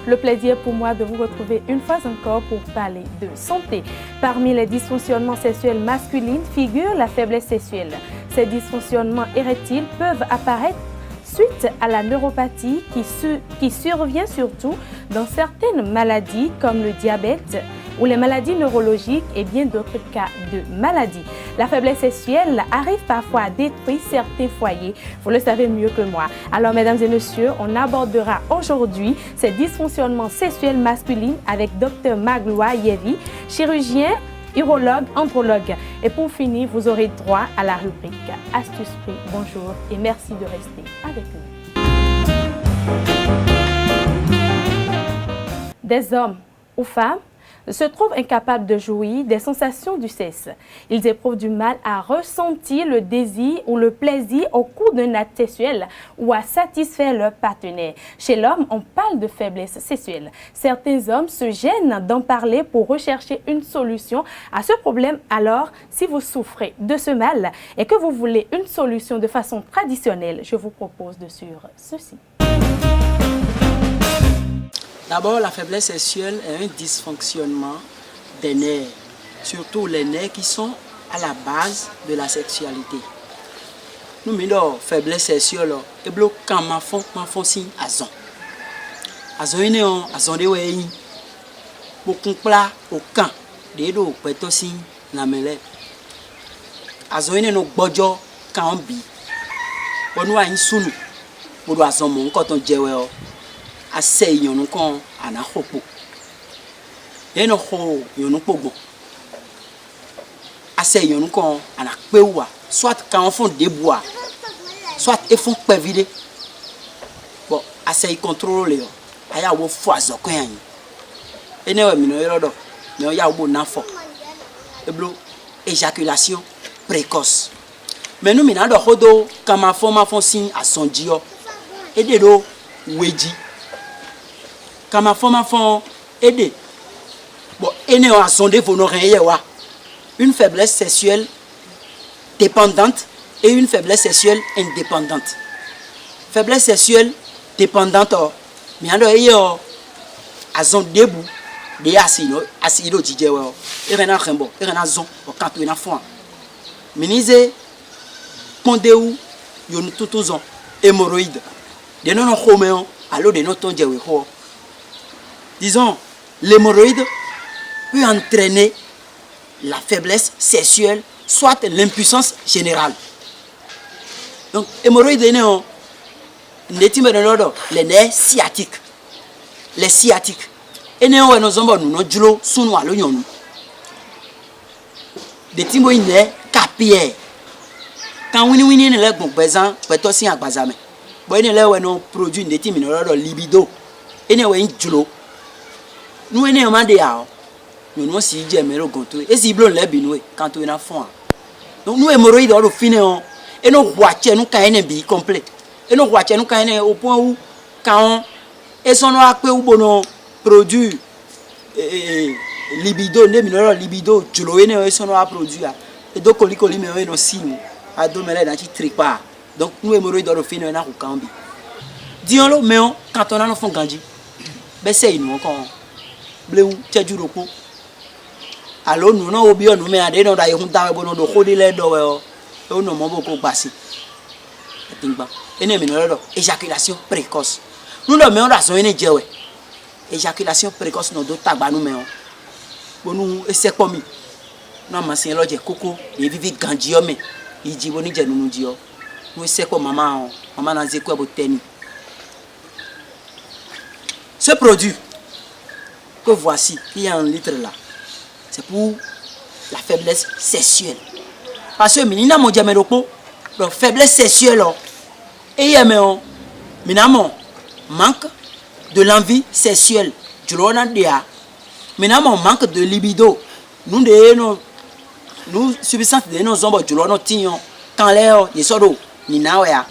Le plaisir pour moi de vous retrouver une fois encore pour parler de santé. Parmi les dysfonctionnements sexuels masculins figure la faiblesse sexuelle. Ces dysfonctionnements érectiles peuvent apparaître suite à la neuropathie qui survient surtout dans certaines maladies comme le diabète ou les maladies neurologiques et bien d'autres cas de maladies. La faiblesse sexuelle arrive parfois à détruire certains foyers, vous le savez mieux que moi. Alors mesdames et messieurs, on abordera aujourd'hui ces dysfonctionnements sexuels masculins avec Dr Magloire Yevi, chirurgien, urologue, andrologue. Et pour finir, vous aurez droit à la rubrique Astuce Prix. Bonjour et merci de rester avec nous. Des hommes ou femmes se trouvent incapables de jouir des sensations du sexe. Ils éprouvent du mal à ressentir le désir ou le plaisir au cours d'un acte sexuel ou à satisfaire leur partenaire. Chez l'homme, on parle de faiblesse sexuelle. Certains hommes se gênent d'en parler pour rechercher une solution à ce problème. Alors, si vous souffrez de ce mal et que vous voulez une solution de façon traditionnelle, je vous propose de suivre ceci. D'abord, la faiblesse sexuelle est un dysfonctionnement des nerfs, surtout les nerfs qui sont à la base de la sexualité. Nous avons faiblesse sexuelle et bloc quand ma font signe azon. Azon est azon de wei. Beaucoup plat au camp des dos peut signe la mêlée. Azon est no bojo quand on bi. On nous a une sunu pour azon mon quand on jewe. Assez yon kon ana hopo eno ho yon pogo assez yon kon ana pewa soit quand on font des bois soit ils font pévide bon assez contrôle yo aya wo foazo kon yan ene we mi no yodo me ya wo na fo eblo éjaculation précoce mais nous mina do hodo quand ma font signe à son dio et de do weji quand ma femme aider bon ene a sondé vos oreilles une faiblesse sexuelle dépendante et une faiblesse sexuelle indépendante. Faiblesse sexuelle dépendante mais ando yo azon debu de asino jijewe e rena rembo e rena zon o kanto na fond minize pondeu yo tutuzon hémorroïde de non homéon allo de non tonjewe ho. Disons, l'hémorroïde peut entraîner la faiblesse sexuelle, soit l'impuissance générale. Donc, l'hémorroïde est les nerfs sciatiques. Les sciatiques. Et nous avons des nerfs sous nous. Des nerfs capillaires. Quand on a des nerfs présents, on peut aussi avoir des nerfs. On a des produits de libido. Et nous avons des nerfs. Nous sommes des gens nous sommes des gens et si blon les binoué quand on a fond donc nous hémorroïdes au final et nous voiture nous quand un bi complet et nous voiture nous quand au point où quand et son noir que ou bon produit libido ne mineral libido julo ne son noir produit et donc coli mais non signe à dominer dans qui tripa donc nous hémorroïdes au final na ko bi disons-le mais quand on a nos fond gandi ben c'est nous encore bleu tchaduroko allo nous no obi onu me ade no da yehun ta bo no do khodi le do we o no mo boko gbasi atingba ene mi no do éjaculation précoce nous no me on da so ene jewe éjaculation précoce no do tagba nu me on bonu esepo mi no ma sin loje koko e vivi ganji o me iji boni je nunu ji o no esepo mama na zeku abo teni ce produit que voici, il y a un litre là. C'est pour la faiblesse sexuelle. Parce que minina mo jame ropo, la faiblesse sexuelle et il y a manque de l'envie sexuelle. Minamo manque de libido. Nous subissons de nos ombres julono tignon quand l'air est solo ni nawea.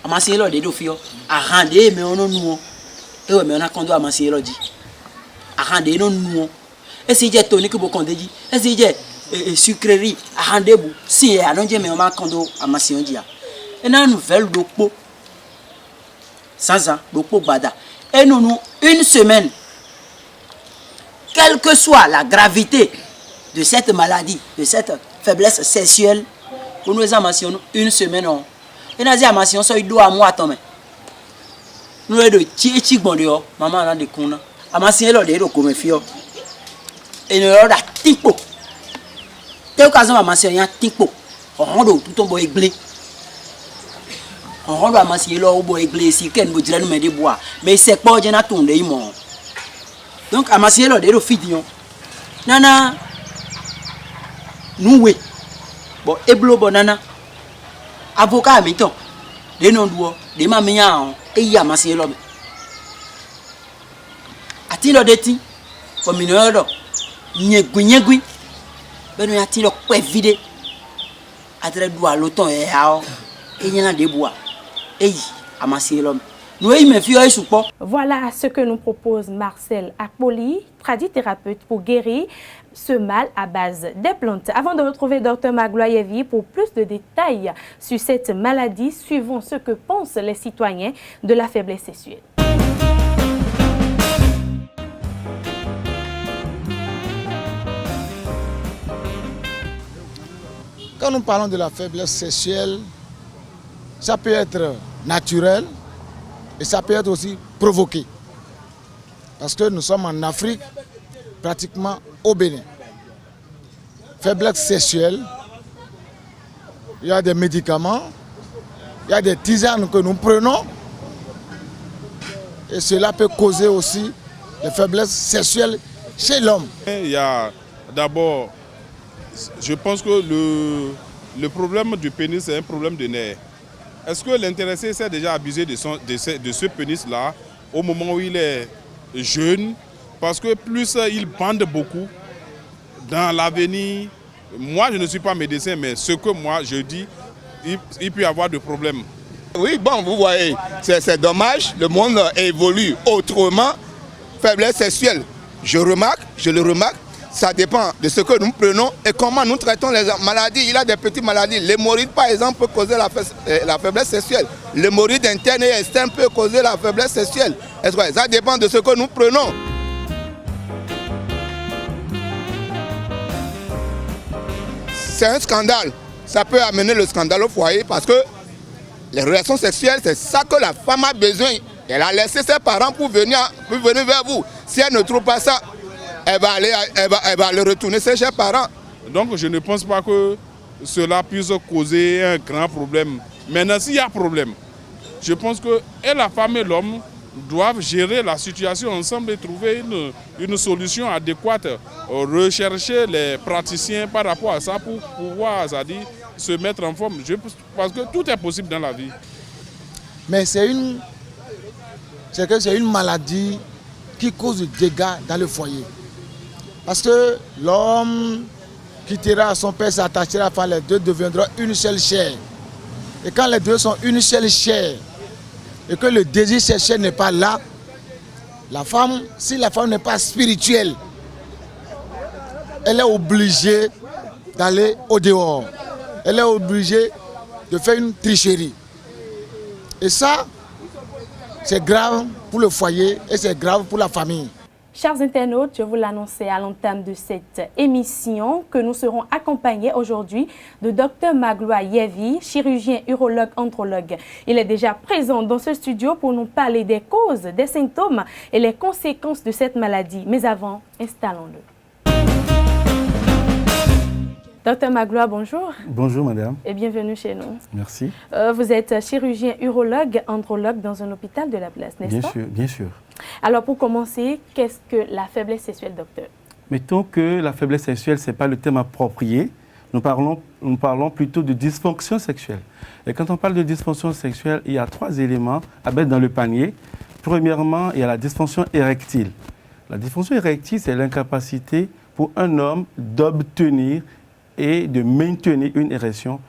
Amassi lo de do fio a rendre mais on nous et mais on a conduit amassi lo dit. Arrande non nous et si j'ai tonique pour conduire et si j'ai sucrerie arrande bu si a non j'ai mais on m'a conduit à ma sion dia et na nouvelle dopo sans dopo bada Et nous, une semaine, quelle que soit la gravité de cette maladie, de cette faiblesse sexuelle, pour nous amassions une semaine. Et nous amassions ça, il doit à moi attendre. Nous avons de tchichi bondio, maman a des cons. Amassions l'ordre de comme fio. Et nous avons des tipos. Tel cas où amassions y a tipos. On rend tout un boy glé. On rend amassions là au boy glé si qu'elle nous dirait nous mettre des bois. Mais c'est pas déjà tourné immense. Donc amassions l'ordre de fidion. Nana. Nous oui. Bon, eblo bonana. Avocat miton. De non duo, de mamia et ya masé l'homme. A-t-il le déti? Comme une heure, nyegui. Ben nous a-t-il le quoi vide? A-t-il doit l'automne et il y en a des bois. Et à masé l'homme. Voilà ce que nous propose Marcel Akpoli, tradithérapeute, pour guérir ce mal à base des plantes. Avant de retrouver Dr Magloire Yévi pour plus de détails sur cette maladie, suivons ce que pensent les citoyens de la faiblesse sexuelle. Quand nous parlons de la faiblesse sexuelle, ça peut être naturel et ça peut être aussi provoqué. Parce que nous sommes en Afrique, pratiquement au Bénin. Faiblesse sexuelle, il y a des médicaments, il y a des tisanes que nous prenons et cela peut causer aussi des faiblesses sexuelles chez l'homme. Il y a d'abord, je pense que le problème du pénis est un problème de nerfs. Est-ce que l'intéressé s'est déjà abusé de ce pénis-là au moment où il est jeune? Parce que plus il bande beaucoup, dans l'avenir, moi je ne suis pas médecin, mais ce que moi je dis, il peut y avoir de problèmes. Oui, bon, vous voyez, c'est dommage, le monde évolue autrement. Faiblesse sexuelle, je le remarque, ça dépend de ce que nous prenons et comment nous traitons les maladies. Il y a des petites maladies. L'hémorroïde, par exemple, peut causer la faiblesse sexuelle. L'hémorroïde interne et externe peut causer la faiblesse sexuelle. Ça dépend de ce que nous prenons. C'est un scandale. Ça peut amener le scandale au foyer parce que les relations sexuelles, c'est ça que la femme a besoin. Elle a laissé ses parents pour venir vers vous. Si elle ne trouve pas ça, elle va aller retourner ses chers parents. Donc je ne pense pas que cela puisse causer un grand problème. Maintenant, s'il y a problème, je pense que et la femme et l'homme doivent gérer la situation ensemble et trouver une solution adéquate. Rechercher les praticiens par rapport à ça pour pouvoir se mettre en forme. Parce que tout est possible dans la vie. Mais c'est une maladie qui cause des dégâts dans le foyer. Parce que l'homme quittera son père, s'attachera, enfin les deux deviendront une seule chair. Et quand les deux sont une seule chair, et que le désir sexuel n'est pas là, la femme, si la femme n'est pas spirituelle, elle est obligée d'aller au dehors. Elle est obligée de faire une tricherie. Et ça, c'est grave pour le foyer et c'est grave pour la famille. Chers internautes, je vous l'annonçais à l'entame de cette émission que nous serons accompagnés aujourd'hui de Dr Magloire Yévi, chirurgien, urologue, andrologue. Il est déjà présent dans ce studio pour nous parler des causes, des symptômes et les conséquences de cette maladie. Mais avant, installons-le. Dr Magloire, bonjour. Bonjour madame. Et bienvenue chez nous. Merci. Vous êtes chirurgien, urologue, andrologue dans un hôpital de la place, n'est-ce pas? Bien sûr. Alors pour commencer, qu'est-ce que la faiblesse sexuelle, docteur? Mettons que la faiblesse sexuelle, ce n'est pas le thème approprié. Nous parlons plutôt de dysfonction sexuelle. Et quand on parle de dysfonction sexuelle, il y a 3 éléments à mettre dans le panier. Premièrement, il y a la dysfonction érectile. La dysfonction érectile, c'est l'incapacité pour un homme d'obtenir et de maintenir une érection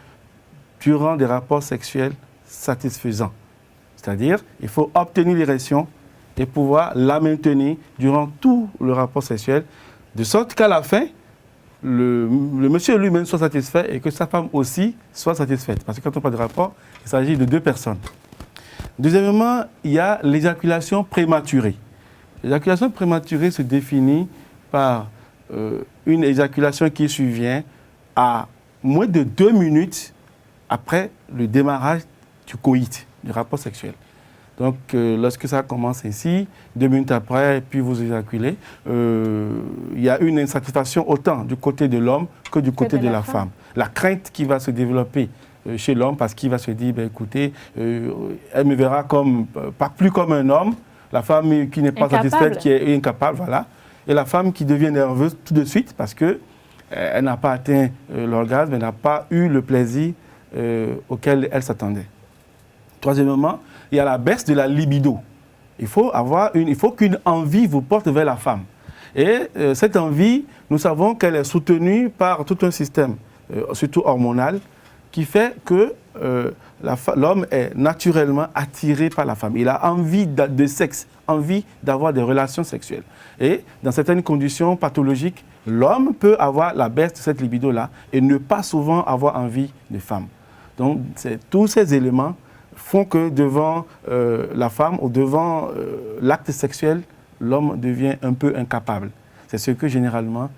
durant des rapports sexuels satisfaisants. C'est-à-dire, il faut obtenir l'érection et pouvoir la maintenir durant tout le rapport sexuel, de sorte qu'à la fin, le monsieur lui-même soit satisfait et que sa femme aussi soit satisfaite. Parce que quand on parle de rapport, il s'agit de 2 personnes. Deuxièmement, il y a l'éjaculation prématurée. L'éjaculation prématurée se définit par une éjaculation qui survient à moins de 2 minutes après le démarrage du coït, du rapport sexuel. Donc, lorsque ça commence ainsi, 2 minutes après, puis vous éjaculez, il y a une insatisfaction autant du côté de l'homme que du côté de la femme. La crainte qui va se développer chez l'homme parce qu'il va se dire, ben, écoutez, elle me verra comme, pas plus comme un homme, la femme qui n'est pas satisfaite, qui est incapable, voilà, et la femme qui devient nerveuse tout de suite parce que elle n'a pas atteint l'orgasme, elle n'a pas eu le plaisir auquel elle s'attendait. Troisièmement, il y a la baisse de la libido. Il faut qu'une envie vous porte vers la femme. Et cette envie, nous savons qu'elle est soutenue par tout un système, surtout hormonal, qui fait que l'homme est naturellement attiré par la femme. Il a envie de sexe, envie d'avoir des relations sexuelles. Et dans certaines conditions pathologiques, l'homme peut avoir la baisse de cette libido-là et ne pas souvent avoir envie de femme. Donc, tous ces éléments font que devant la femme ou devant l'acte sexuel, l'homme devient un peu incapable. C'est ce que généralement,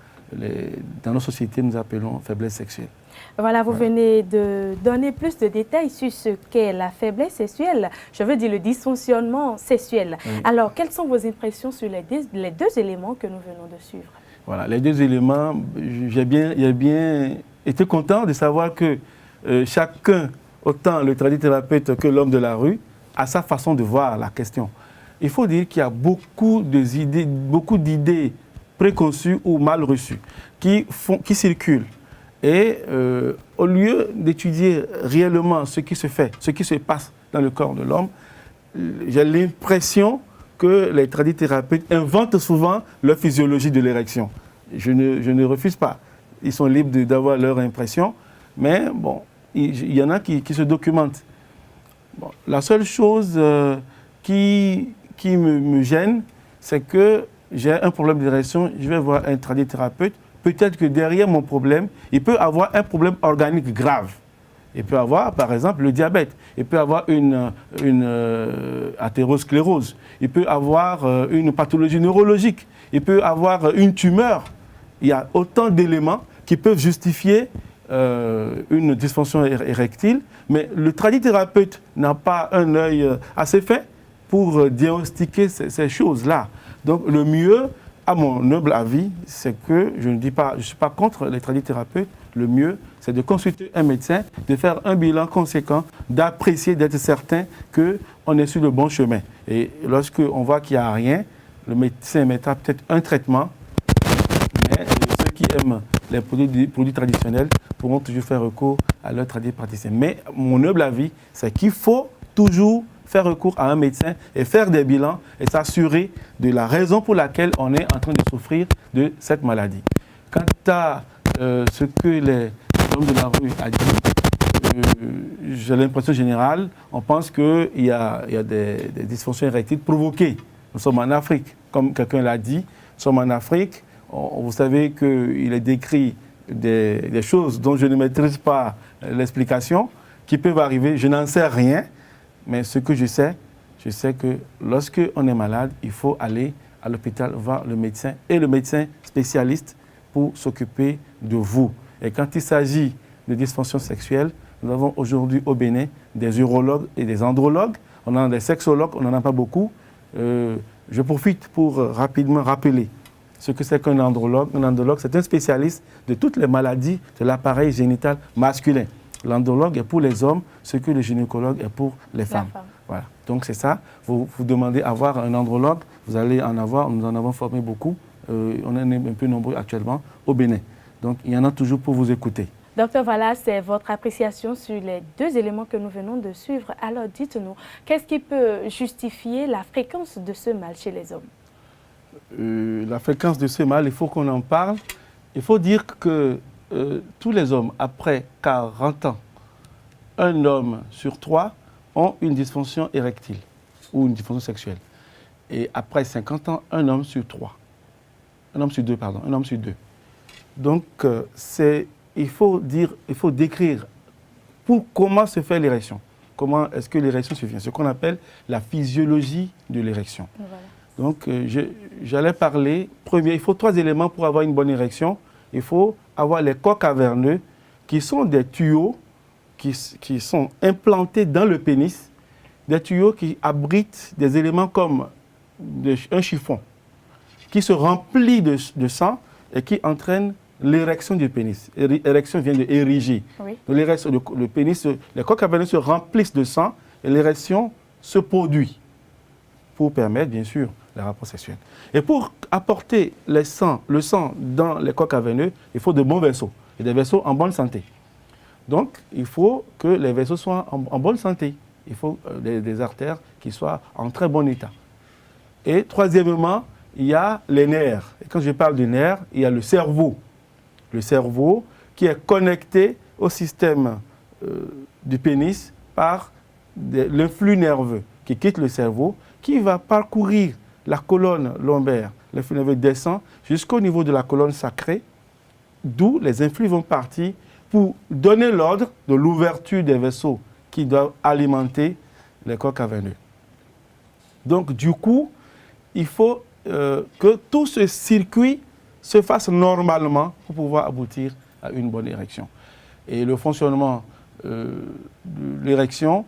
dans nos sociétés, nous appelons faiblesse sexuelle. Voilà, vous venez de donner plus de détails sur ce qu'est la faiblesse sexuelle, je veux dire le dysfonctionnement sexuel. Oui. Alors, quelles sont vos impressions sur les deux éléments que nous venons de suivre? Voilà, les deux éléments, j'ai bien été content de savoir que chacun, autant le tradithérapeute que l'homme de la rue, a sa façon de voir la question. Il faut dire qu'il y a beaucoup d'idées préconçues ou mal reçues qui circulent. Et au lieu d'étudier réellement ce qui se fait, ce qui se passe dans le corps de l'homme, j'ai l'impression que les tradithérapeutes inventent souvent leur physiologie de l'érection. Je ne refuse pas. Ils sont libres d'avoir leur impression, mais bon, il y en a qui se documentent. Bon, la seule chose qui me gêne, c'est que j'ai un problème d'érection, je vais voir un tradithérapeute. Peut-être que derrière mon problème, il peut avoir un problème organique grave. Il peut avoir, par exemple, le diabète. Il peut avoir une athérosclérose. Il peut avoir une pathologie neurologique. Il peut avoir une tumeur. Il y a autant d'éléments qui peuvent justifier une dysfonction érectile. Mais le tradithérapeute n'a pas un œil assez fin pour diagnostiquer ces choses-là. Donc, le mieux, à mon humble avis, c'est que je ne suis pas contre les tradithérapeutes. Le mieux, c'est de consulter un médecin, de faire un bilan conséquent, d'apprécier, d'être certain qu'on est sur le bon chemin. Et lorsqu'on voit qu'il n'y a rien, le médecin mettra peut-être un traitement, mais ceux qui aiment les produits traditionnels pourront toujours faire recours à leur tradipraticien. Mais mon humble avis, c'est qu'il faut toujours faire recours à un médecin et faire des bilans et s'assurer de la raison pour laquelle on est en train de souffrir de cette maladie. Quant à ce que l'homme de la rue a dit, j'ai l'impression générale, on pense qu'il y a des dysfonctions érectiles provoquées. Nous sommes en Afrique, comme quelqu'un l'a dit, nous sommes en Afrique. Vous savez qu'il est décrit des choses dont je ne maîtrise pas l'explication, qui peuvent arriver, je n'en sais rien. Mais ce que je sais que lorsque on est malade, il faut aller à l'hôpital voir le médecin et le médecin spécialiste pour s'occuper de vous. Et quand il s'agit de dysfonction sexuelle, nous avons aujourd'hui au Bénin des urologues et des andrologues. On a des sexologues, on n'en a pas beaucoup. Je profite pour rapidement rappeler ce que c'est qu'un andrologue. Un andrologue, c'est un spécialiste de toutes les maladies de l'appareil génital masculin. L'andrologue est pour les hommes, ce que le gynécologue est pour les femmes. Voilà. Donc c'est ça. Vous demandez à avoir un andrologue, vous allez en avoir, nous en avons formé beaucoup. On est un peu nombreux actuellement au Bénin. Donc il y en a toujours pour vous écouter. Docteur, voilà, c'est votre appréciation sur les deux éléments que nous venons de suivre. Alors dites-nous, qu'est-ce qui peut justifier la fréquence de ce mal chez les hommes? La fréquence de ce mal, il faut qu'on en parle. Il faut dire que tous les hommes, après 40 ans, un homme sur 3 ont une dysfonction érectile ou une dysfonction sexuelle. Et après 50 ans, un homme sur 2. Donc, il faut décrire comment se fait l'érection. comment est-ce que l'érection se vient, ce qu'on appelle la physiologie de l'érection. Voilà. Donc, j'allais parler, premier, il faut 3 éléments pour avoir une bonne érection. Il faut avoir les corps caverneux, qui sont des tuyaux qui sont implantés dans le pénis, des tuyaux qui abritent des éléments comme un chiffon, qui se remplit de sang et qui entraîne l'érection du pénis. Érection vient de ériger. Oui. Le pénis, les corps caverneux se remplissent de sang et l'érection se produit pour permettre, bien sûr, les rapports sexuels. Et pour apporter le sang dans les corps caverneux, il faut de bons vaisseaux, et des vaisseaux en bonne santé. Donc, il faut que les vaisseaux soient en bonne santé. Il faut des artères qui soient en très bon état. Et troisièmement, il y a les nerfs. Et quand je parle de nerfs, il y a le cerveau. Le cerveau qui est connecté au système du pénis par l'influx nerveux qui quitte le cerveau, qui va parcourir la colonne lombaire. L'influx nerveux descend jusqu'au niveau de la colonne sacrée, d'où les influx vont partir pour donner l'ordre de l'ouverture des vaisseaux qui doivent alimenter les corps caverneux. Donc, du coup, il faut que tout ce circuit se fasse normalement pour pouvoir aboutir à une bonne érection. Et le fonctionnement de l'érection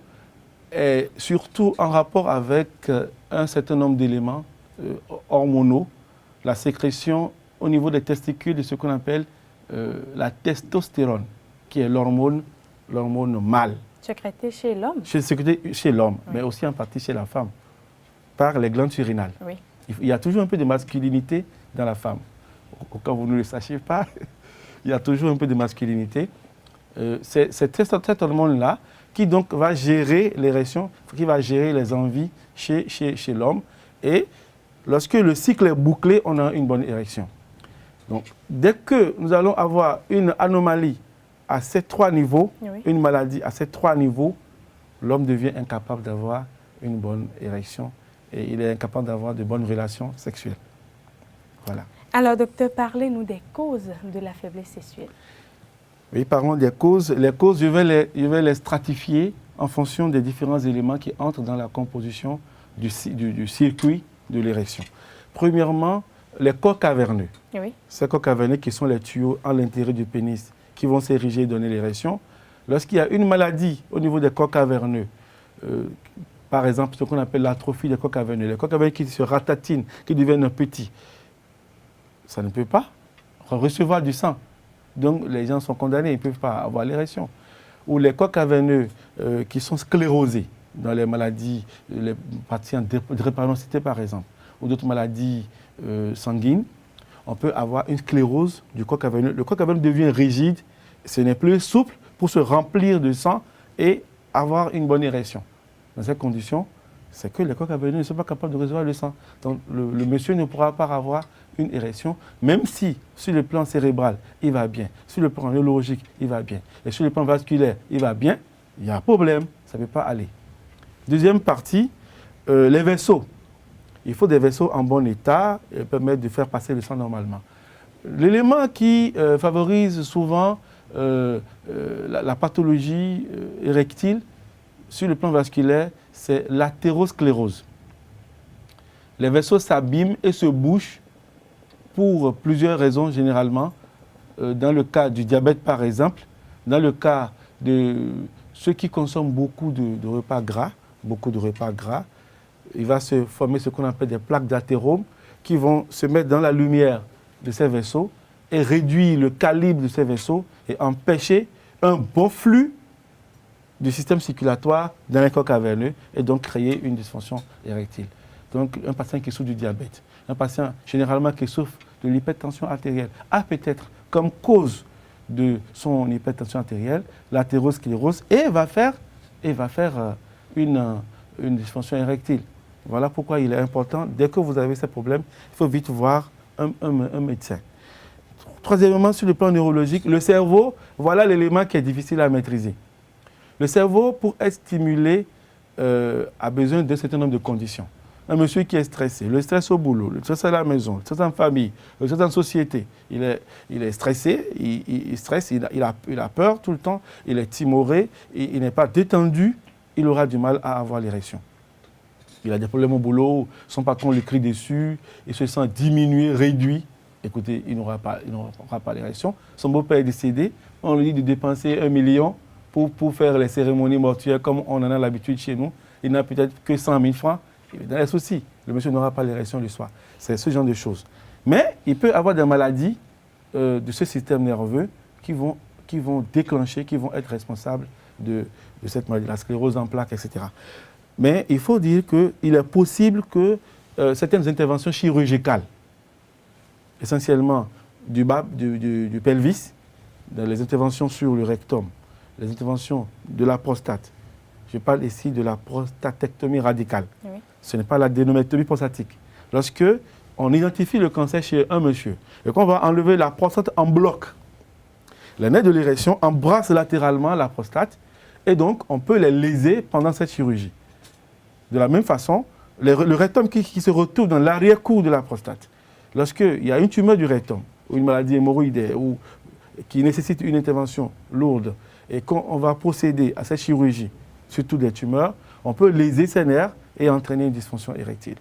est surtout en rapport avec un certain nombre d'éléments hormonaux, la sécrétion au niveau des testicules de ce qu'on appelle la testostérone, qui est l'hormone mâle. Sécrétée chez l'homme? Sécrétée chez l'homme, oui, mais aussi en partie chez la femme, par les glandes surrénales. Oui. Il y a toujours un peu de masculinité dans la femme. Au cas où vous ne le sachiez pas, il y a toujours un peu de masculinité. C'est cette hormone-là qui donc va gérer l'érection, qui va gérer les envies chez l'homme. Et lorsque le cycle est bouclé, on a une bonne érection. Donc, dès que nous allons avoir une anomalie à ces 3 niveaux, oui, une maladie à ces 3 niveaux, l'homme devient incapable d'avoir une bonne érection et il est incapable d'avoir de bonnes relations sexuelles. Voilà. Alors, docteur, parlez-nous des causes de la faiblesse sexuelle. Oui, parlons des causes. Les causes, je vais les stratifier en fonction des différents éléments qui entrent dans la composition du circuit de l'érection. Premièrement, les corps caverneux. Oui. Ces corps caverneux qui sont les tuyaux à l'intérieur du pénis qui vont s'ériger et donner l'érection. Lorsqu'il y a une maladie au niveau des corps caverneux, par exemple ce qu'on appelle l'atrophie des corps caverneux, les corps caverneux qui se ratatinent, qui deviennent petits, ça ne peut pas recevoir du sang. Donc les gens sont condamnés, ils ne peuvent pas avoir l'érection. Ou les corps caverneux qui sont sclérosés dans les maladies, les patients de drépanocytose par exemple, ou d'autres maladies sanguines, on peut avoir une sclérose du corps caverneux. Le corps caverneux devient rigide, ce n'est plus souple pour se remplir de sang et avoir une bonne érection. Dans ces conditions, c'est que les corps caverneux ne sont pas capables de recevoir le sang. Donc le monsieur ne pourra pas avoir une érection, même si sur le plan cérébral, il va bien, sur le plan neurologique, il va bien, et sur le plan vasculaire, il va bien, il y a un problème, ça ne peut pas aller. Deuxième partie, les vaisseaux. Il faut des vaisseaux en bon état et permettre de faire passer le sang normalement. L'élément qui favorise souvent la pathologie érectile sur le plan vasculaire, c'est l'athérosclérose. Les vaisseaux s'abîment et se bouchent pour plusieurs raisons généralement. Dans le cas du diabète par exemple, dans le cas de ceux qui consomment beaucoup de repas gras, il va se former ce qu'on appelle des plaques d'athérome qui vont se mettre dans la lumière de ces vaisseaux et réduire le calibre de ces vaisseaux et empêcher un bon flux du système circulatoire dans les corps caverneux et donc créer une dysfonction érectile. Donc un patient qui souffre du diabète, un patient généralement qui souffre de l'hypertension artérielle a peut-être comme cause de son hypertension artérielle l'athérosclérose et va faire une dysfonction érectile. Voilà pourquoi il est important, dès que vous avez ces problèmes, il faut vite voir un médecin. Troisièmement, sur le plan neurologique, le cerveau, voilà l'élément qui est difficile à maîtriser. Le cerveau, pour être stimulé, a besoin d'un certain nombre de conditions. Un monsieur qui est stressé, le stress au boulot, le stress à la maison, le stress en famille, le stress en société, il est stressé, il stresse, il a peur tout le temps, il est timoré, il n'est pas détendu, il aura du mal à avoir l'érection. Il a des problèmes au boulot, son patron le crie dessus, il se sent diminué, réduit. Écoutez, il n'aura pas l'érection. Son beau-père est décédé, on lui dit de dépenser 1 million pour faire les cérémonies mortuaires comme on en a l'habitude chez nous. Il n'a peut-être que 100 000 francs. Il est dans les soucis. Le monsieur n'aura pas l'érection le soir. C'est ce genre de choses. Mais il peut avoir des maladies de ce système nerveux qui vont déclencher, qui vont être responsables de cette maladie, la sclérose en plaques, etc. Mais il faut dire qu'il est possible que certaines interventions chirurgicales, essentiellement du pelvis, dans les interventions sur le rectum, les interventions de la prostate, je parle ici de la prostatectomie radicale. Oui. Ce n'est pas la dénométomie prostatique. Lorsque on identifie le cancer chez un monsieur et qu'on va enlever la prostate en bloc, les nerfs de l'érection embrassent latéralement la prostate et donc on peut les léser pendant cette chirurgie. De la même façon, le rectum qui se retrouve dans l'arrière-cour de la prostate, lorsqu'il y a une tumeur du rectum ou une maladie hémorroïdaire ou qui nécessite une intervention lourde et qu'on va procéder à cette chirurgie, surtout des tumeurs, on peut léser ces nerfs et entraîner une dysfonction érectile.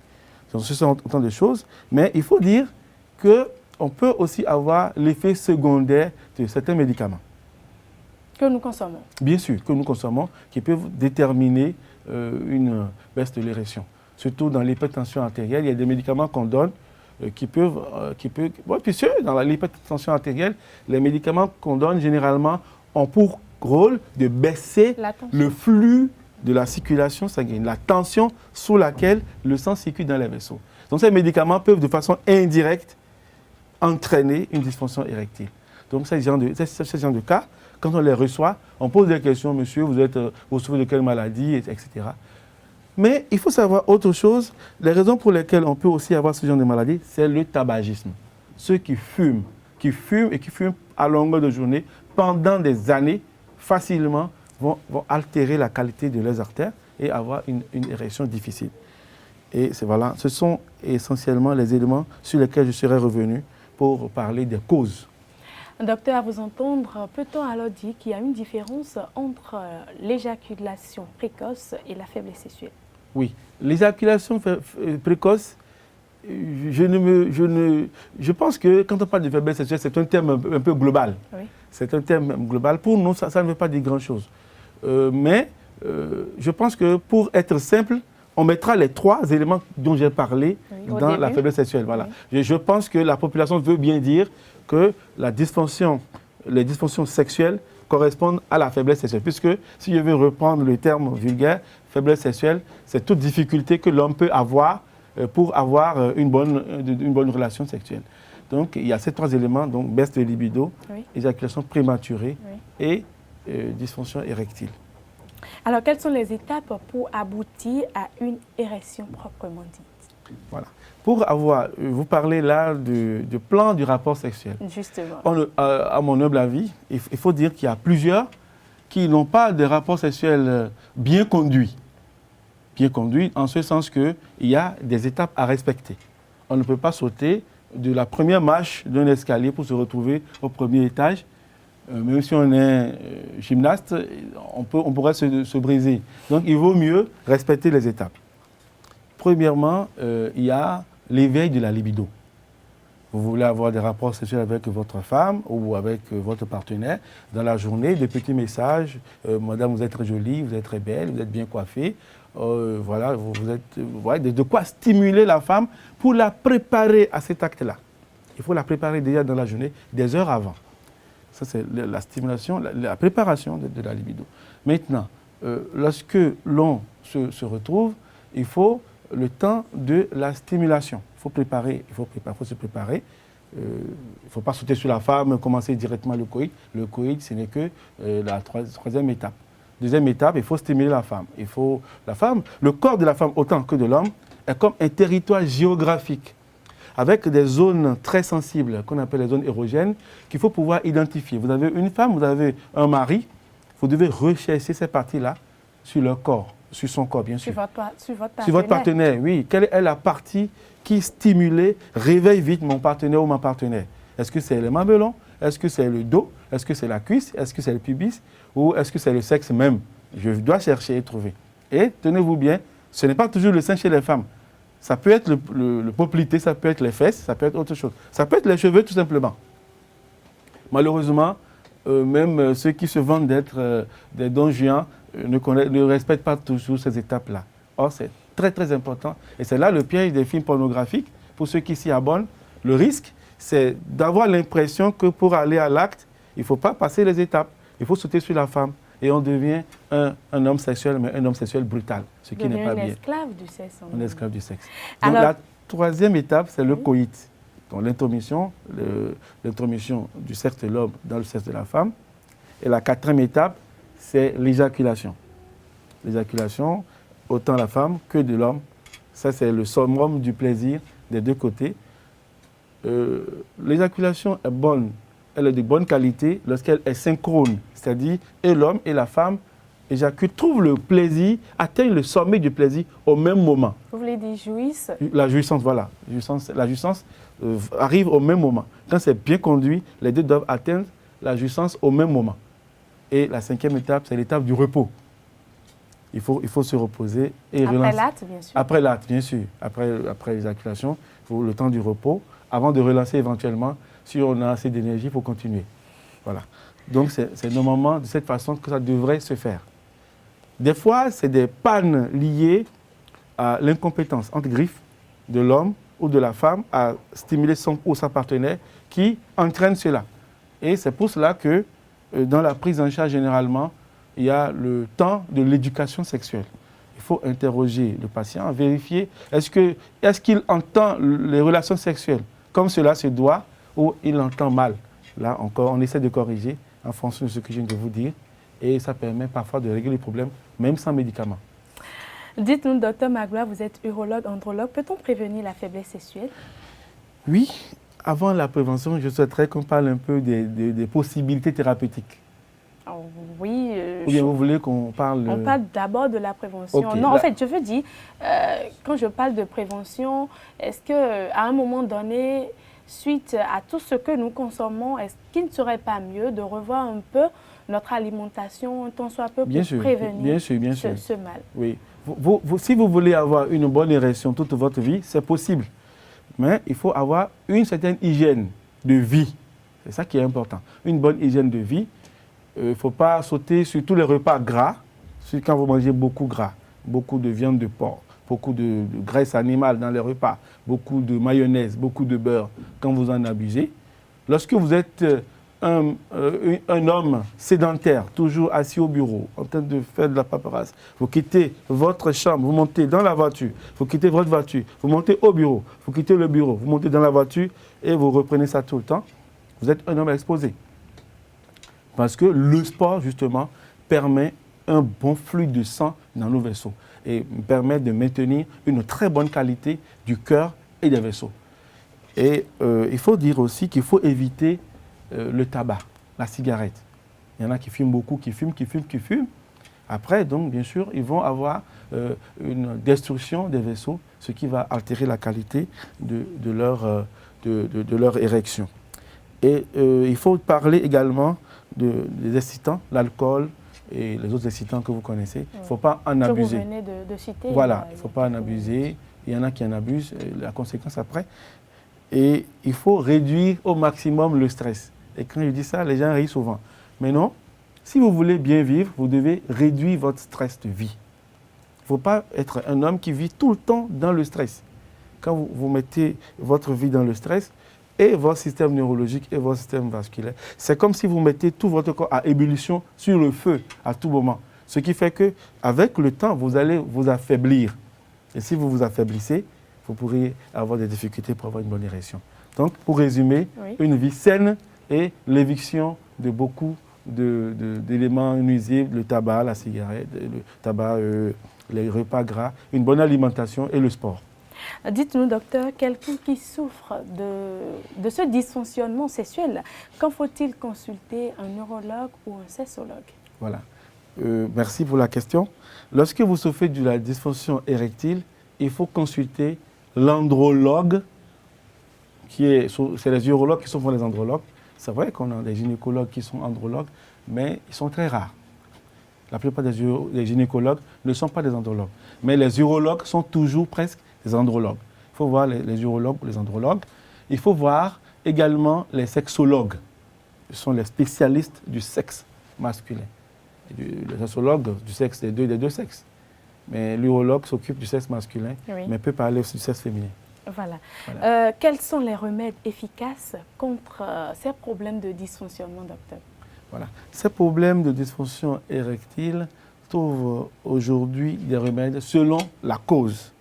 Donc, ce sont autant de choses, mais il faut dire qu'on peut aussi avoir l'effet secondaire de certains médicaments. Que nous consommons. Bien sûr, que nous consommons, qui peuvent déterminer une baisse de l'érection. Surtout dans l'hypertension artérielle, il y a des médicaments qu'on donne qui peuvent... puisque dans l'hypertension artérielle, les médicaments qu'on donne généralement ont pour rôle de baisser le flux de la circulation sanguine, la tension sous laquelle le sang circule dans les vaisseaux. Donc ces médicaments peuvent de façon indirecte entraîner une dysfonction érectile. Donc ce genre de cas, quand on les reçoit, on pose des questions, monsieur, vous souffrez de quelle maladie, etc. Mais il faut savoir autre chose, les raisons pour lesquelles on peut aussi avoir ce genre de maladie, c'est le tabagisme. Ceux qui fument à longueur de journée pendant des années, facilement vont altérer la qualité de leurs artères et avoir une érection difficile. Et voilà, ce sont essentiellement les éléments sur lesquels je serai revenu pour parler des causes. Docteur, à vous entendre, peut-on alors dire qu'il y a une différence entre l'éjaculation précoce et la faiblesse sexuelle? Oui, l'éjaculation précoce, je pense que quand on parle de faiblesse sexuelle, c'est un terme un peu global. Oui. C'est un terme global. Pour nous, ça ne veut pas dire grand-chose. Mais je pense que pour être simple, on mettra les 3 éléments dont j'ai parlé dans la faiblesse sexuelle. Voilà. Oui. Je pense que la population veut bien dire que les dysfonctions sexuelles correspondent à la faiblesse sexuelle. Puisque, si je veux reprendre le terme vulgaire, faiblesse sexuelle, c'est toute difficulté que l'homme peut avoir pour avoir une bonne relation sexuelle. Donc, il y a ces 3 éléments, donc baisse de libido, éjaculation prématurée et dysfonction érectile. Alors, quelles sont les étapes pour aboutir à une érection proprement dite? Voilà. Pour avoir, vous parlez là du plan du rapport sexuel. Justement. À mon humble avis, il faut dire qu'il y a plusieurs qui n'ont pas de rapport sexuel bien conduit. Bien conduit en ce sens qu'il y a des étapes à respecter. On ne peut pas sauter de la première marche d'un escalier pour se retrouver au premier étage. Même si on est gymnaste, on pourrait se briser. Donc il vaut mieux respecter les étapes. Premièrement, il y a l'éveil de la libido. Vous voulez avoir des rapports sexuels avec votre femme ou avec votre partenaire. Dans la journée, des petits messages. Madame, vous êtes très jolie, vous êtes très belle, vous êtes bien coiffée. Voilà, de quoi stimuler la femme pour la préparer à cet acte-là. Il faut la préparer déjà dans la journée, des heures avant. Ça, c'est la stimulation, la préparation de la libido. Maintenant, lorsque l'on se retrouve, il faut le temps de la stimulation. Il faut se préparer. Il ne faut pas sauter sur la femme, commencer directement le coït. Le coït, ce n'est que la troisième étape. Deuxième étape, il faut stimuler la femme. Le corps de la femme, autant que de l'homme, est comme un territoire géographique, avec des zones très sensibles, qu'on appelle les zones érogènes, qu'il faut pouvoir identifier. Vous avez une femme, vous avez un mari, vous devez rechercher ces parties-là sur leur corps, sur son corps, bien sûr. Sur votre partenaire, oui. Quelle est la partie qui stimule, réveille vite mon partenaire ou ma partenaire? Est-ce que c'est le mamelon? Est-ce que c'est le dos? Est-ce que c'est la cuisse? Est-ce que c'est le pubis? Ou est-ce que c'est le sexe même? Je dois chercher et trouver. Et tenez-vous bien, ce n'est pas toujours le sein chez les femmes. Ça peut être le poplité, ça peut être les fesses, ça peut être autre chose. Ça peut être les cheveux tout simplement. Malheureusement, même ceux qui se vendent d'être des don juan ne respectent pas toujours ces étapes-là. Or, c'est très très important. Et c'est là le piège des films pornographiques. Pour ceux qui s'y abonnent, le risque, c'est d'avoir l'impression que pour aller à l'acte, il ne faut pas passer les étapes. Il faut sauter sur la femme. Et on devient un homme sexuel, mais un homme sexuel brutal, ce qui n'est pas bien. Un esclave du sexe. Un esclave du sexe. Donc Alors, la troisième étape, c'est le coït. Donc l'intromission du sexe de l'homme dans le sexe de la femme. Et la quatrième étape, c'est l'éjaculation. L'éjaculation, autant la femme que de l'homme. Ça, c'est le summum du plaisir des deux côtés. L'éjaculation est bonne. Elle est de bonne qualité lorsqu'elle est synchrone, c'est-à-dire et l'homme et la femme éjaculent, trouvent le plaisir, atteignent le sommet du plaisir au même moment. Vous voulez dire jouissent? La jouissance, voilà. La jouissance arrive au même moment. Quand c'est bien conduit, les deux doivent atteindre la jouissance au même moment. Et la cinquième étape, c'est l'étape du repos. Il faut se reposer et relancer. Après l'acte, bien sûr. Après l'acte, bien sûr. Après l'éjaculation, il faut le temps du repos avant de relancer éventuellement. Si on a assez d'énergie, il faut continuer. Voilà. Donc, c'est normalement de cette façon que ça devrait se faire. Des fois, c'est des pannes liées à l'incompétence, entre griffes, de l'homme ou de la femme à stimuler son ou sa partenaire qui entraîne cela. Et c'est pour cela que dans la prise en charge, généralement, il y a le temps de l'éducation sexuelle. Il faut interroger le patient, vérifier est-ce qu'il entend les relations sexuelles comme cela se doit ou il entend mal. Là encore, on essaie de corriger en fonction de ce que je viens de vous dire et ça permet parfois de régler les problèmes, même sans médicaments. Dites-nous, docteur Magloire, vous êtes urologue, andrologue. Peut-on prévenir la faiblesse sexuelle? Oui. Avant la prévention, je souhaiterais qu'on parle un peu des possibilités thérapeutiques. Oh, oui. Ou bien vous voulez qu'on parle... On parle d'abord de la prévention. Okay, non, en fait, je veux dire, quand je parle de prévention, est-ce qu'à un moment donné, suite à tout ce que nous consommons, est-ce qu'il ne serait pas mieux de revoir un peu notre alimentation, tant soit peu, pour prévenir ce mal? Oui. Si vous voulez avoir une bonne érection toute votre vie, c'est possible. Mais il faut avoir une certaine hygiène de vie. C'est ça qui est important. Une bonne hygiène de vie. Il ne faut pas sauter sur tous les repas gras, quand vous mangez beaucoup gras, beaucoup de viande de porc, beaucoup de graisse animale dans les repas, beaucoup de mayonnaise, beaucoup de beurre, quand vous en abusez. Lorsque vous êtes un homme sédentaire, toujours assis au bureau, en train de faire de la paperasse, vous quittez votre chambre, vous montez dans la voiture, vous quittez votre voiture, vous montez au bureau, vous quittez le bureau, vous montez dans la voiture et vous reprenez ça tout le temps, vous êtes un homme exposé. Parce que le sport, justement, permet un bon flux de sang dans nos vaisseaux et permet de maintenir une très bonne qualité du cœur et des vaisseaux. Et il faut dire aussi qu'il faut éviter le tabac, la cigarette. Il y en a qui fument beaucoup, qui fument. Après, donc, bien sûr, ils vont avoir une destruction des vaisseaux, ce qui va altérer la qualité de leur érection. Et il faut parler également des excitants, l'alcool et les autres excitants que vous connaissez. Il ne faut pas en abuser. Que vous venez de citer. Voilà, il ne faut pas en abuser. Il y en a qui en abusent, la conséquence après. Et il faut réduire au maximum le stress. Et quand je dis ça, les gens rient souvent. Mais non, si vous voulez bien vivre, vous devez réduire votre stress de vie. Il ne faut pas être un homme qui vit tout le temps dans le stress. Quand vous mettez votre vie dans le stress, et votre système neurologique et votre système vasculaire, c'est comme si vous mettez tout votre corps à ébullition sur le feu à tout moment. Ce qui fait qu'avec le temps, vous allez vous affaiblir. Et si vous vous affaiblissez, vous pourriez avoir des difficultés pour avoir une bonne érection. Donc, pour résumer, une vie saine et l'éviction de beaucoup d'éléments nuisibles, le tabac, la cigarette, les repas gras, une bonne alimentation et le sport. Dites-nous, docteur, quelqu'un qui souffre de ce dysfonctionnement sexuel, quand faut-il consulter un neurologue ou un sexologue? Voilà. Merci pour la question. Lorsque vous souffrez de la dysfonction érectile, il faut consulter l'andrologue, c'est les urologues qui sont les andrologues. C'est vrai qu'on a des gynécologues qui sont andrologues, mais ils sont très rares. La plupart des gynécologues ne sont pas des andrologues. Mais les urologues sont toujours presque des andrologues. Il faut voir les urologues ou les andrologues. Il faut voir également les sexologues. Ce sont les spécialistes du sexe masculin. Les sexologues du sexe des deux sexes. Mais l'urologue s'occupe du sexe masculin, mais peut parler aussi du sexe féminin. Voilà. Quels sont les remèdes efficaces contre ces problèmes de dysfonctionnement, docteur? Voilà. Ces problèmes de dysfonction érectile trouvent aujourd'hui des remèdes selon la cause.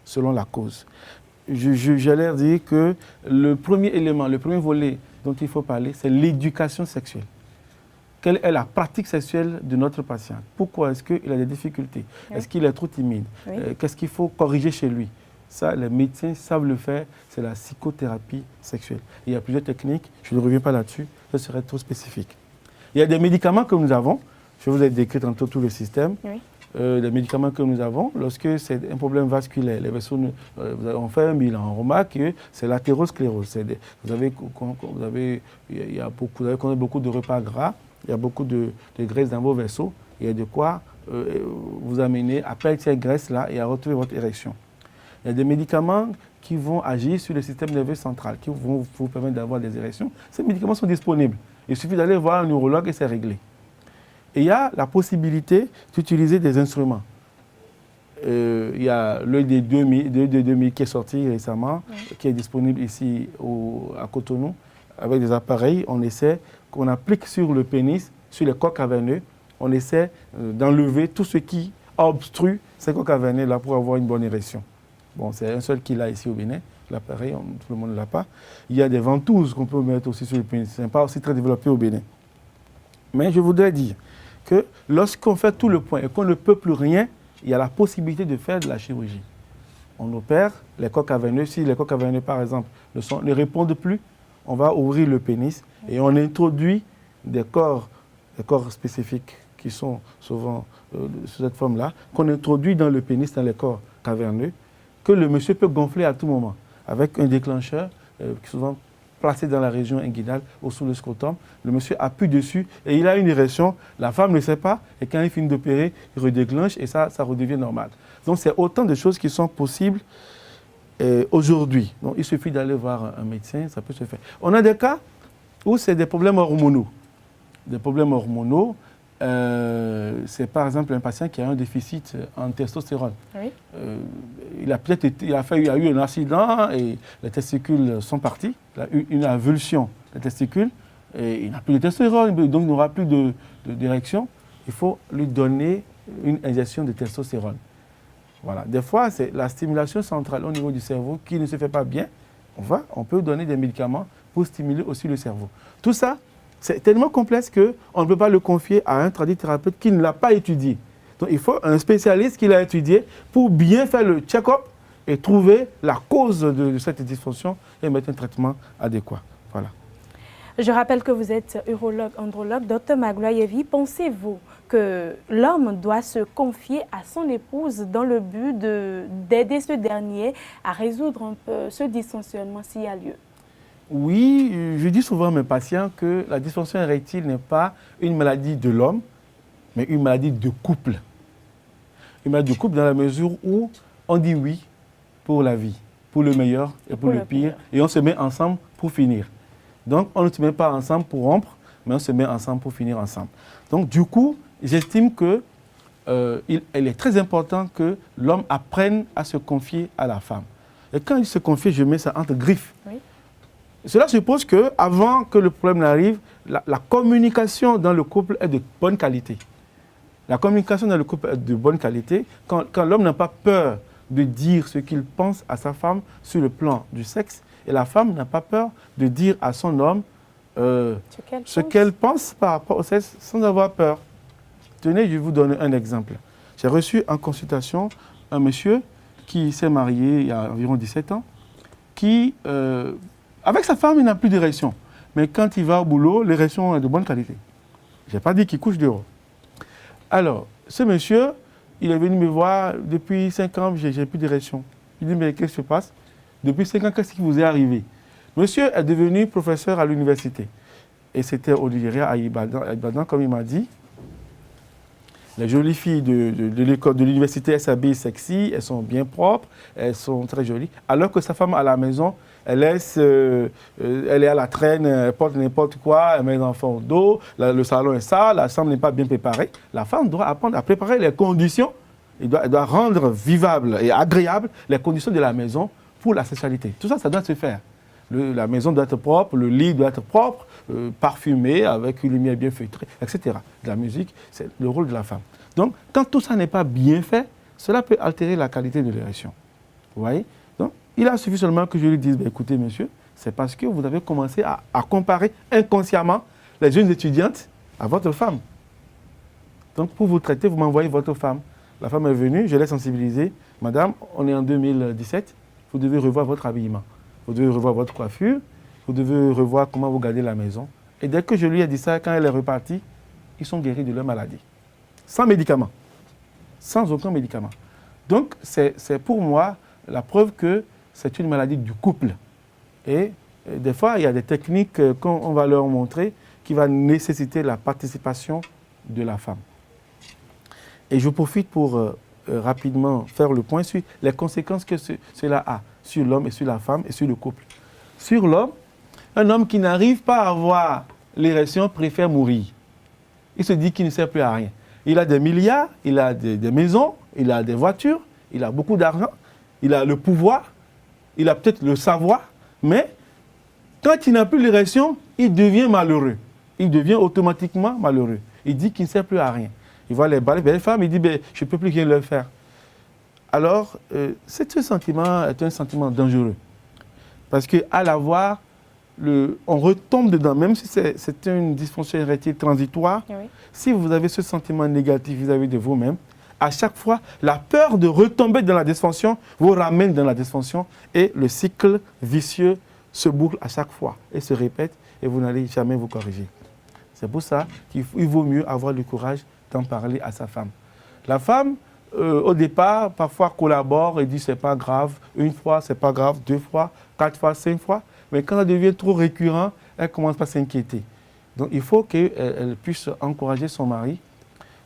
Selon la cause. J'allais dire que le premier élément, le premier volet dont il faut parler, c'est l'éducation sexuelle. Quelle est la pratique sexuelle de notre patient? Pourquoi est-ce qu'il a des difficultés? Est-ce qu'il est trop timide? Qu'est-ce qu'il faut corriger chez lui? Ça, les médecins savent le faire, c'est la psychothérapie sexuelle. Il y a plusieurs techniques, je ne reviens pas là-dessus, ce serait trop spécifique. Il y a des médicaments que nous avons, je vous ai décrit tantôt tout le système. Les médicaments que nous avons, lorsque c'est un problème vasculaire, les vaisseaux, on fait un bilan, on remarque que c'est l'athérosclérose. Vous avez beaucoup de repas gras, il y a beaucoup de graisse dans vos vaisseaux, il y a de quoi vous amener à perdre cette graisse-là et à retrouver votre érection. Il y a des médicaments qui vont agir sur le système nerveux central, qui vont vous permettre d'avoir des érections. Ces médicaments sont disponibles. Il suffit d'aller voir un neurologue et c'est réglé. Et il y a la possibilité d'utiliser des instruments. Il y a l'ED 2000 qui est sorti récemment, qui est disponible ici à Cotonou. Avec des appareils, on essaie, qu'on applique sur le pénis, sur les corps caverneux, on essaie d'enlever tout ce qui obstrue ces corps caverneux-là pour avoir une bonne érection. Bon, c'est un seul qui l'a ici au Bénin, l'appareil, tout le monde ne l'a pas. Il y a des ventouses qu'on peut mettre aussi sur le pénis, ce n'est pas aussi très développé au Bénin. Mais je voudrais dire que lorsqu'on fait tout le point et qu'on ne peut plus rien, il y a la possibilité de faire de la chirurgie. On opère les corps caverneux. Si les corps caverneux, par exemple, ne répondent plus, on va ouvrir le pénis et on introduit des corps spécifiques qui sont souvent sous cette forme-là, qu'on introduit dans le pénis, dans les corps caverneux, que le monsieur peut gonfler à tout moment, avec un déclencheur qui est souvent placé dans la région inguinale ou sous le scrotum. Le monsieur appuie dessus et il a une érection. La femme ne sait pas et quand il finit d'opérer, il redéclenche et ça redevient normal. Donc c'est autant de choses qui sont possibles aujourd'hui. Donc il suffit d'aller voir un médecin, ça peut se faire. On a des cas où c'est des problèmes hormonaux. Des problèmes hormonaux, c'est par exemple un patient qui a un déficit en testostérone. Il a eu un accident et les testicules sont partis. Il a eu une avulsion des testicules et il n'a plus de testostérone, donc il n'aura plus d'érection. Il faut lui donner une injection de testostérone. Voilà. Des fois, c'est la stimulation centrale au niveau du cerveau qui ne se fait pas bien. On peut donner des médicaments pour stimuler aussi le cerveau. Tout ça, c'est tellement complexe qu'on ne peut pas le confier à un tradithérapeute qui ne l'a pas étudié. Donc il faut un spécialiste qui l'a étudié pour bien faire le check-up et trouver la cause de cette dysfonction et mettre un traitement adéquat. Voilà. Je rappelle que vous êtes urologue, andrologue. Dr Magloayevi, pensez-vous que l'homme doit se confier à son épouse dans le but d'aider ce dernier à résoudre un peu ce dysfonctionnement s'il y a lieu? Oui, je dis souvent à mes patients que la dysfonction érectile n'est pas une maladie de l'homme, mais une maladie de couple. Une maladie de couple dans la mesure où on dit oui pour la vie, pour le meilleur et pour le pire, et on se met ensemble pour finir. Donc, on ne se met pas ensemble pour rompre, mais on se met ensemble pour finir ensemble. Donc, du coup, j'estime que il est très important que l'homme apprenne à se confier à la femme. Et quand il se confie, je mets ça entre griffes. Oui. Cela suppose qu'avant que le problème n'arrive, la communication dans le couple est de bonne qualité. La communication dans le couple est de bonne qualité quand l'homme n'a pas peur de dire ce qu'il pense à sa femme sur le plan du sexe et la femme n'a pas peur de dire à son homme ce qu'elle pense par rapport au sexe sans avoir peur. Tenez, je vais vous donner un exemple. J'ai reçu en consultation un monsieur qui s'est marié il y a environ 17 ans, qui... avec sa femme, il n'a plus d'érection. Mais quand il va au boulot, l'érection est de bonne qualité. Je n'ai pas dit qu'il couche dehors. Alors, ce monsieur, il est venu me voir depuis 5 ans, j'ai plus d'érection. Je lui dis, mais qu'est-ce qui se passe? Depuis 5 ans, qu'est-ce qui vous est arrivé? Monsieur est devenu professeur à l'université. Et c'était au Nigeria, à Ibadan, comme il m'a dit. Les jolies filles de l'école, de l'université, elles s'habillent sexy, elles sont bien propres, elles sont très jolies. Alors que sa femme à la maison, elle est à la traîne, elle porte n'importe quoi, elle met les enfants au dos, le salon est sale, la chambre n'est pas bien préparée. La femme doit apprendre à préparer les conditions, elle doit rendre vivables et agréables les conditions de la maison pour la sexualité. Tout ça, ça doit se faire. La maison doit être propre, le lit doit être propre, parfumé, avec une lumière bien feutrée, etc. La musique, c'est le rôle de la femme. Donc, quand tout ça n'est pas bien fait, cela peut altérer la qualité de l'érection. Vous voyez? Donc, il a suffi seulement que je lui dise, écoutez, monsieur, c'est parce que vous avez commencé à comparer inconsciemment les jeunes étudiantes à votre femme. Donc, pour vous traiter, vous m'envoyez votre femme. La femme est venue, je l'ai sensibilisée. Madame, on est en 2017, vous devez revoir votre habillement. Vous devez revoir votre coiffure, vous devez revoir comment vous gardez la maison. Et dès que je lui ai dit ça, quand elle est repartie, ils sont guéris de leur maladie. Sans médicaments. Sans aucun médicament. Donc, c'est pour moi la preuve que c'est une maladie du couple. Et des fois, il y a des techniques qu'on va leur montrer qui vont nécessiter la participation de la femme. Et je profite pour rapidement faire le point sur les conséquences que cela a sur l'homme et sur la femme et sur le couple. Sur l'homme, un homme qui n'arrive pas à avoir l'érection préfère mourir. Il se dit qu'il ne sert plus à rien. Il a des milliards, il a des maisons, il a des voitures, il a beaucoup d'argent, il a le pouvoir, il a peut-être le savoir, mais quand il n'a plus l'érection, il devient malheureux. Il devient automatiquement malheureux. Il dit qu'il ne sert plus à rien. Il voit les belles femmes, il dit je ne peux plus rien leur faire. Alors, ce sentiment est un sentiment dangereux. Parce qu'à l'avoir, on retombe dedans, même si c'est une dysfonction érectile transitoire. Oui. Si vous avez ce sentiment négatif vis-à-vis de vous-même, à chaque fois, la peur de retomber dans la dysfonction vous ramène dans la dysfonction et le cycle vicieux se boucle à chaque fois et se répète et vous n'allez jamais vous corriger. C'est pour ça qu'il vaut mieux avoir le courage d'en parler à sa femme. La femme, au départ, parfois collabore et dit c'est pas grave, une fois, c'est pas grave, 2 fois, 4 fois, 5 fois. Mais quand ça devient trop récurrent, elle commence à s'inquiéter. Donc il faut qu'elle puisse encourager son mari,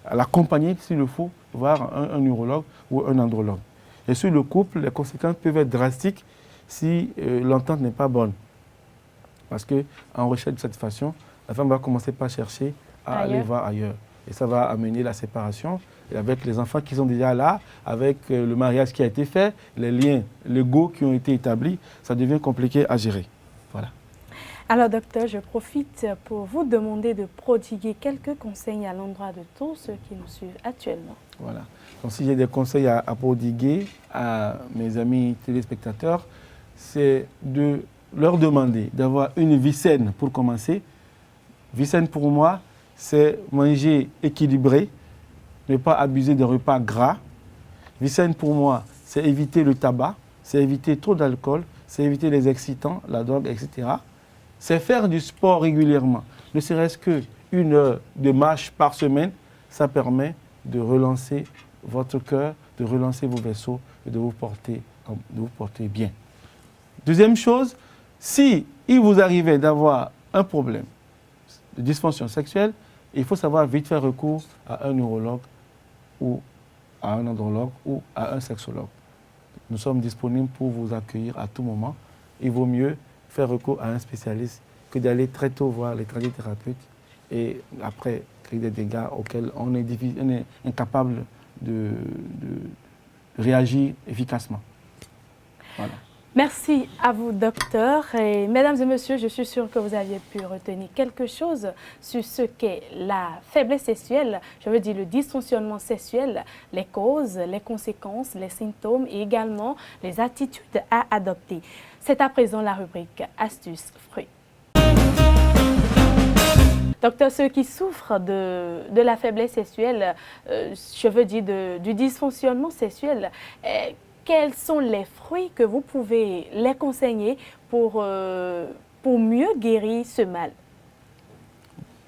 à l'accompagner s'il le faut, voir un urologue ou un andrologue. Et sur le couple, les conséquences peuvent être drastiques si l'entente n'est pas bonne. Parce qu'en recherche de satisfaction, la femme va commencer par chercher à aller voir ailleurs. Et ça va amener la séparation. Et avec les enfants qui sont déjà là, avec le mariage qui a été fait, les liens légaux qui ont été établis, ça devient compliqué à gérer. Voilà. Alors, docteur, je profite pour vous demander de prodiguer quelques conseils à l'endroit de tous ceux qui nous suivent actuellement. Voilà. Donc, si j'ai des conseils à prodiguer à mes amis téléspectateurs, c'est de leur demander d'avoir une vie saine pour commencer. Vie saine pour moi, c'est manger équilibré, ne pas abuser de repas gras. Vie saine pour moi, c'est éviter le tabac, c'est éviter trop d'alcool, c'est éviter les excitants, la drogue, etc. C'est faire du sport régulièrement. Ne serait-ce qu'une heure de marche par semaine, ça permet de relancer votre cœur, de relancer vos vaisseaux et de vous porter bien. Deuxième chose, si il vous arrivait d'avoir un problème de dysfonction sexuelle, il faut savoir vite faire recours à un urologue ou à un andrologue ou à un sexologue. Nous sommes disponibles pour vous accueillir à tout moment. Il vaut mieux faire recours à un spécialiste que d'aller très tôt voir les tradithérapeutes et après créer des dégâts auxquels on est incapable de réagir efficacement. Voilà. Merci à vous, docteur. Et mesdames et messieurs, je suis sûre que vous aviez pu retenir quelque chose sur ce qu'est la faiblesse sexuelle, je veux dire le dysfonctionnement sexuel, les causes, les conséquences, les symptômes et également les attitudes à adopter. C'est à présent la rubrique Astuces fruits. Docteur, ceux qui souffrent de la faiblesse sexuelle, je veux dire du dysfonctionnement sexuel, quels sont les fruits que vous pouvez les conseiller pour mieux guérir ce mal?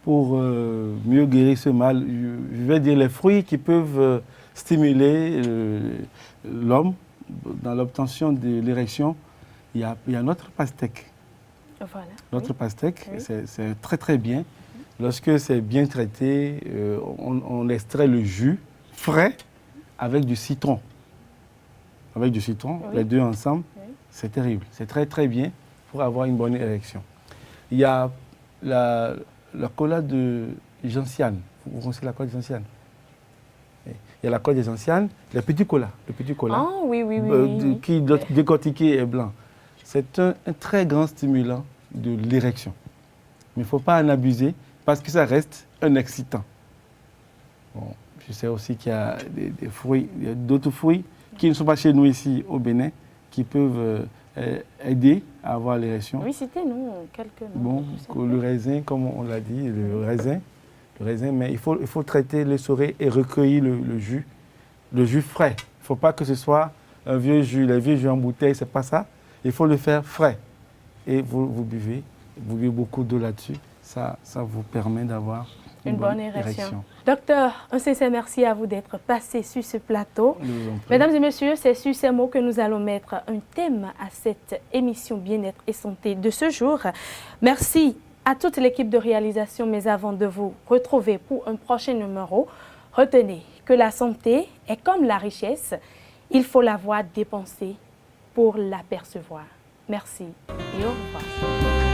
Pour mieux guérir ce mal, je vais dire les fruits qui peuvent stimuler l'homme dans l'obtention de l'érection. Il y a notre pastèque. Voilà. Notre pastèque, c'est très très bien. Lorsque c'est bien traité, on extrait le jus frais avec du citron. Avec du citron, Oui. les deux ensemble, Oui. c'est terrible. C'est très très bien pour avoir une bonne érection. Il y a la cola de gentiane. Vous connaissez la cola de gentiane? Il y a la cola de gentiane, le petit cola. Ah, oui, oui, oui, oui, oui. Qui décortiqué est blanc. C'est un très grand stimulant de l'érection. Mais il ne faut pas en abuser parce que ça reste un excitant. Bon, je sais aussi qu'il y a des fruits, d'autres fruits qui ne sont pas chez nous ici au Bénin, qui peuvent aider à avoir l'érection. Oui, citez-nous quelques noms. Bon, le raisin, comme on l'a dit, le raisin, mais il faut traiter les souris et recueillir le jus frais. Il ne faut pas que ce soit un vieux jus, les vieux jus en bouteille, c'est pas ça. Il faut le faire frais. Et vous buvez beaucoup d'eau là-dessus, ça vous permet d'avoir une bonne érection. Docteur, un sincère merci à vous d'être passé sur ce plateau. Mesdames et messieurs, c'est sur ces mots que nous allons mettre un thème à cette émission Bien-être et Santé de ce jour. Merci à toute l'équipe de réalisation, mais avant de vous retrouver pour un prochain numéro, retenez que la santé est comme la richesse, il faut l'avoir dépensée pour l'apercevoir. Merci et au revoir.